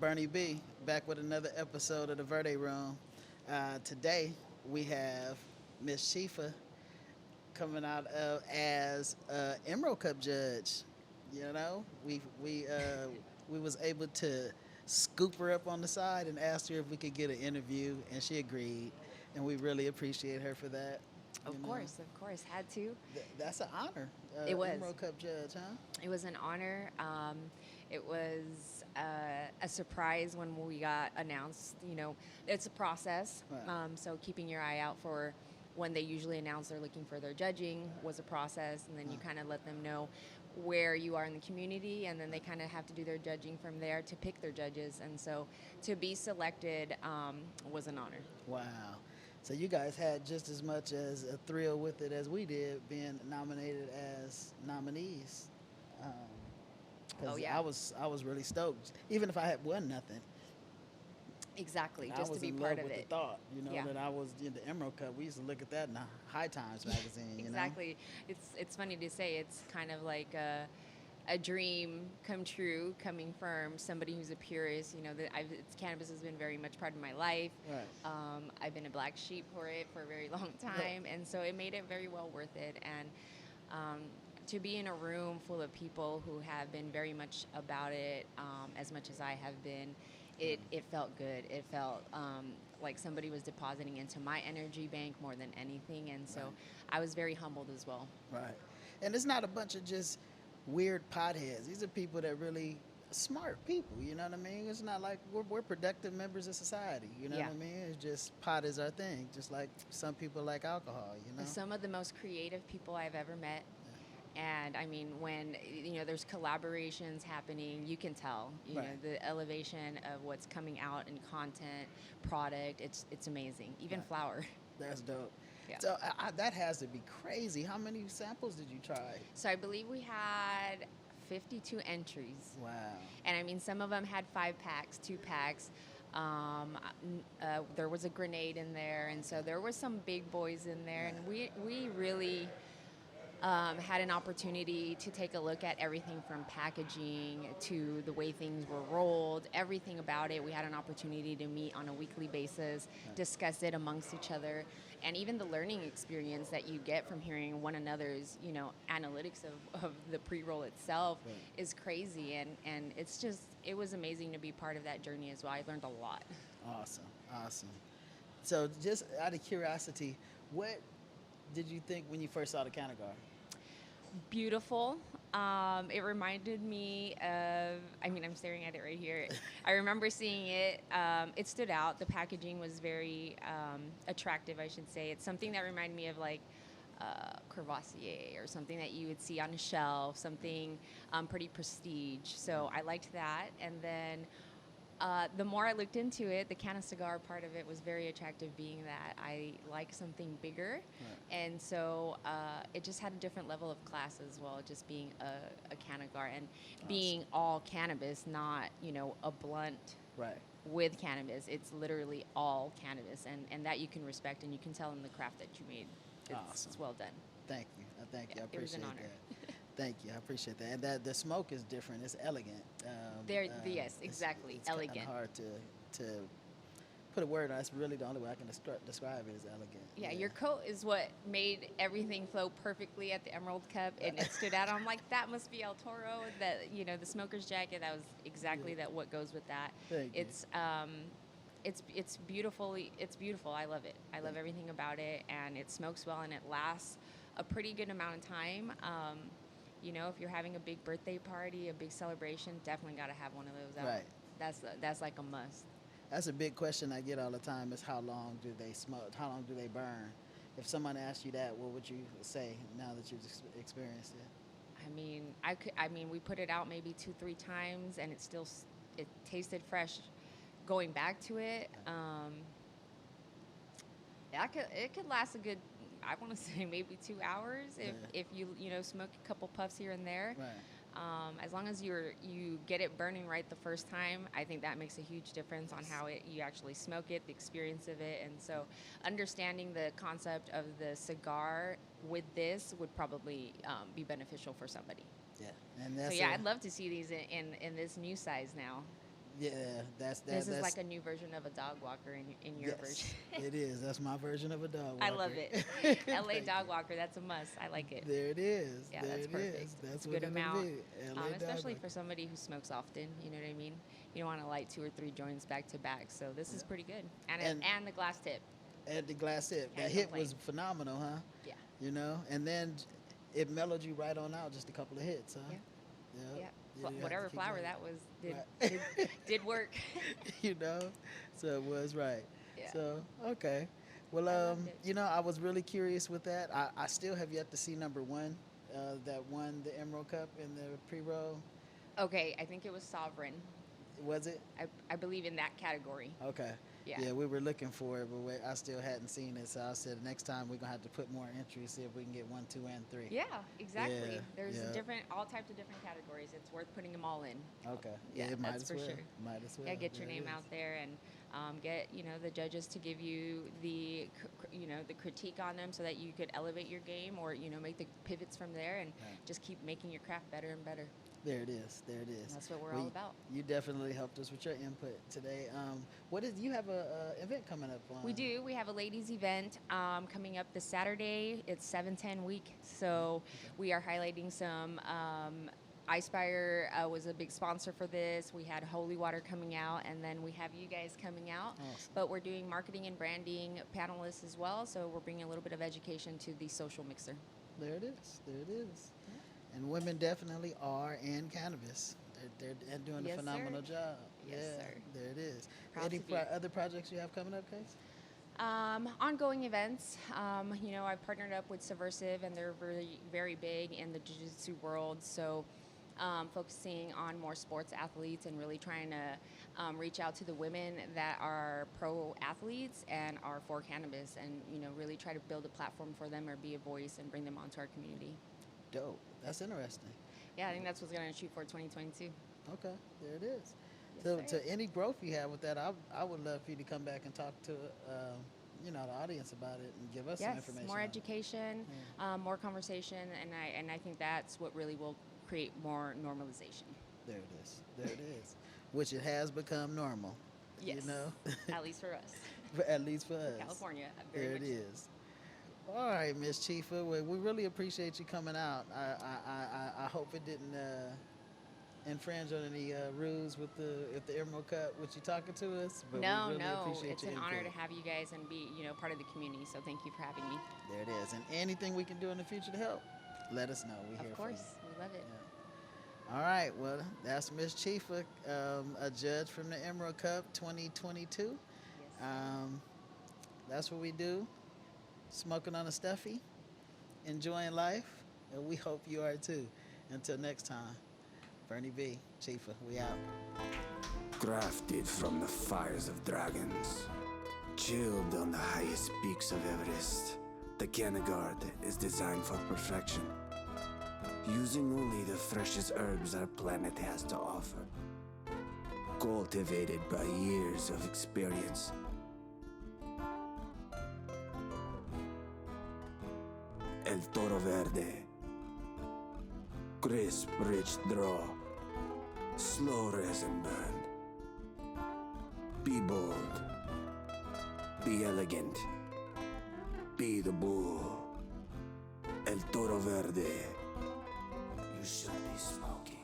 Burney B, back with another episode of the Verde Room. Today we have Miss Chiefah coming out as Emerald Cup judge. You know, we was able to scoop her up on the side and asked her if we could get an interview, and she agreed, and we really appreciate her for that. Of course, had to. That's an honor. It was. Emerald Cup judge, huh? It was an honor. It was a surprise when we got announced. You know, it's a process. Right. So keeping your eye out for when they usually announce they're looking for their judging was a process, and then you kind of let them know where you are in the community, and then they kind of have to do their judging from there to pick their judges. And so to be selected was an honor. Wow. So you guys had just as much as a thrill with it as we did, being nominated as nominees. Oh, yeah. I was really stoked, even if I had won nothing. Exactly, I just was to be in part love of with it. the thought, Yeah. that I was in the Emerald Cup. We used to look at that in the High Times magazine. Exactly. It's funny to say. It's kind of like a dream come true, coming from somebody who's a purist. You know, cannabis has been very much part of my life. Right. I've been a black sheep for it for a very long time, and so it made it very well worth it. And to be in a room full of people who have been very much about it, as much as I have been, it felt good. It felt like somebody was depositing into my energy bank more than anything, and so I was very humbled as well. Right. And it's not a bunch of just weird potheads. These are people that really smart people. You know what I mean? It's not like we're productive members of society. You know Yeah. what I mean? It's just pot is our thing. Just like some people like alcohol. You know. Some of the most creative people I've ever met. And I mean, when there's collaborations happening, you can tell. You know, the elevation of what's coming out in content, product. It's amazing. Even flower. That's dope. Yeah. So that has to be crazy. How many samples did you try? So I believe we had 52 entries. Wow. And I mean, some of them had 5 packs, 2 packs. There was a grenade in there, and so there were some big boys in there, and we really had an opportunity to take a look at everything from packaging to the way things were rolled, everything about it. We had an opportunity to meet on a weekly basis, discuss it amongst each other, and even the learning experience that you get from hearing one another's, analytics of the pre-roll itself is crazy. And it was amazing to be part of that journey as well. I learned a lot. Awesome. So just out of curiosity, what did you think when you first saw the Cannagar? Beautiful. It reminded me of, I'm staring at it right here. I remember seeing it. It stood out. The packaging was very attractive, I should say. It's something that reminded me of like Crevassier or something that you would see on a shelf, something pretty prestige. So I liked that. And then the more I looked into it, the Cannagar part of it was very attractive, being that I like something bigger. And so it just had a different level of class as well, just being a Cannagar and being all cannabis, not, a blunt with cannabis. It's literally all cannabis, and that you can respect, and you can tell in the craft that you made. It's well done. Thank you. I appreciate it was an honor. that. Thank you. I appreciate that. And that the smoke is different. It's elegant. Yes, exactly. It's elegant. Kind of hard to put a word on. That's really the only way I can describe it is elegant. Yeah, your coat is what made everything flow perfectly at the Emerald Cup, and it stood out. I'm like, that must be El Toro. That the smoker's jacket. That was exactly that. What goes with that? Thank you. It's beautiful. It's beautiful. I love it. I love everything about it, and it smokes well, and it lasts a pretty good amount of time. If you're having a big birthday party, a big celebration, definitely got to have one of those out. Right. That's like a must. That's a big question I get all the time is how long do they smoke? How long do they burn? If someone asked you that, what would you say now that you've experienced it? We put it out maybe 2-3 times, and it tasted fresh. Going back to it, it could last a good, I want to say maybe 2 hours if you smoke a couple puffs here and there. Right. As long as you get it burning right the first time, I think that makes a huge difference on how you actually smoke it, the experience of it. And so understanding the concept of the cigar with this would probably be beneficial for somebody. Yeah. And that's I'd love to see these in this new size now. Yeah, that's This is that's like a new version of a dog walker in your version. yes, it is. That's my version of a dog walker. I love it. LA Thank dog you. walker, that's a must. I like it. There it is. Yeah, There that's it perfect. is. It's That's a what good it'll amount, be. LA dog especially walker. for somebody who smokes often. You know what I mean? You don't want to light 2 or 3 joints back to back. So this is Yeah. pretty good, and And and the glass tip. at the glass tip, that Can't hit complain. was phenomenal, huh? Yeah, You know, and then it mellowed you right on out. Just a couple of hits, huh? yeah, Yep. yeah. You have to Whatever keep flower going. that was did Right. did work. You know, so it was right. Yeah, So okay, well, I loved it. you know, I was really curious with that. I still have yet to see number one, that won the Emerald Cup in the pre-roll. Okay, I think it was Sovereign. Was it? I believe in that category. Okay. Yeah. Yeah, we were looking for it, but I still hadn't seen it. So I said next time we're gonna have to put more entries, see if we can get 1, 2, and 3. Yeah, exactly. Yeah, There's yeah. all types of different categories. It's worth putting them all in. Okay. Yeah, it might that's as for well. sure. Might as well. Yeah, get your There it name is. out there and get the judges to give you the critique on them so that you could elevate your game or make the pivots from there and Right. just keep making your craft better and better. There it is. There it is. That's what we're Well, all about. You definitely helped us with your input today. What is you have a event coming up on? We do. We have a ladies' event coming up this Saturday. It's 7-10 week. So we are highlighting some. iSpire was a big sponsor for this. We had Holy Water coming out, and then we have you guys coming out. Awesome. But we're doing marketing and branding panelists as well. So we're bringing a little bit of education to the social mixer. There it is. There it is. And women definitely are in cannabis. They're doing Yes, a phenomenal sir. job. Yes, Yeah, sir. there it is. Proud Any to be. other projects you have coming up, Case? Ongoing events. I've partnered up with Subversive, and they're very, very big in the jiu-jitsu world. So, focusing on more sports athletes and really trying to reach out to the women that are pro athletes and are for cannabis, and really try to build a platform for them or be a voice and bring them onto our community. Dope. That's interesting. Yeah, I think that's what's going to shoot for 2022. Okay, there it is. Yes, So, sir. to any growth you have with that, I would love for you to come back and talk to the audience about it and give us some Yes, information. more on it. education, more conversation, and I think that's what really will create more normalization. There it is. There it is. Which it has become normal. Yes, You know, at least for us, at least for us. California. Very There it much so. is. All right, Miss Chiefah. Well, we really appreciate you coming out. I hope it didn't infringe on any rules with the Emerald Cup with you talking to us. But No, we really no, appreciate it's your an honor input. to have you guys and be part of the community. So thank you for having me. There it is. And anything we can do in the future to help, let us know. We here Of for you. course, we love it. Yeah. All right. Well, that's Miss Chiefah, a judge from the Emerald Cup 2022. Yes. That's what we do. Smoking on a stuffy, enjoying life, and we hope you are too. Until next time, Burney B, Chiefah, we out. Crafted from the fires of dragons, chilled on the highest peaks of Everest, the Cannagar is designed for perfection, using only the freshest herbs our planet has to offer, cultivated by years of experience. El Toro Verde, crisp, rich draw, slow resin burn. Be bold, be elegant, be the bull. El Toro Verde, you should be smoking.